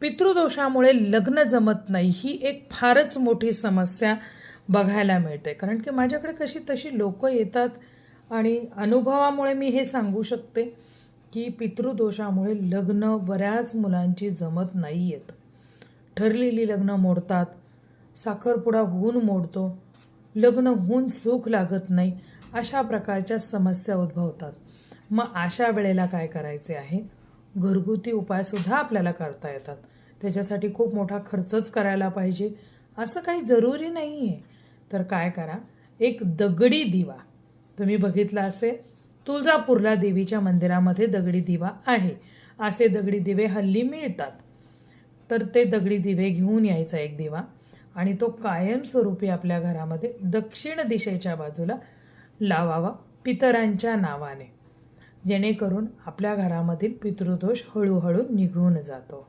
पितृदोषामुळे लग्न जमत नाही ही एक फारच मोठी समस्या बघायला मिळते. कारण की माझ्याकडे कशी तशी लोक येतात आणि अनुभवामुळे मी हे सांगू शकते की पितृदोषामुळे लग्न बऱ्याच मुलांची जमत नाही आहेत. ठरलेली लग्न मोडतात, साखरपुडा होऊन मोडतो, लग्न होऊन सुख लागत नाही, अशा प्रकारच्या समस्या उद्भवतात. मग अशा वेळेला काय करायचे आहे? घरगुती उपायसुद्धा आपल्याला करता येतात. त्याच्यासाठी खूप मोठा खर्चच करायला पाहिजे असं काही जरुरी नाही आहे. तर काय करा, एक दगडी दिवा तुम्ही बघितला असेल, तुळजापूरला देवीच्या मंदिरामध्ये दगडी दिवा आहे. असे दगडी दिवे हल्ली मिळतात. तर ते दगडी दिवे घेऊन यायचा एक दिवा आणि तो कायमस्वरूपी आपल्या घरामध्ये दक्षिण दिशेच्या बाजूला लावावा पितरांच्या नावाने, जेणेकरून आपल्या घरामधील पितृदोष हळूहळू निघून जातो.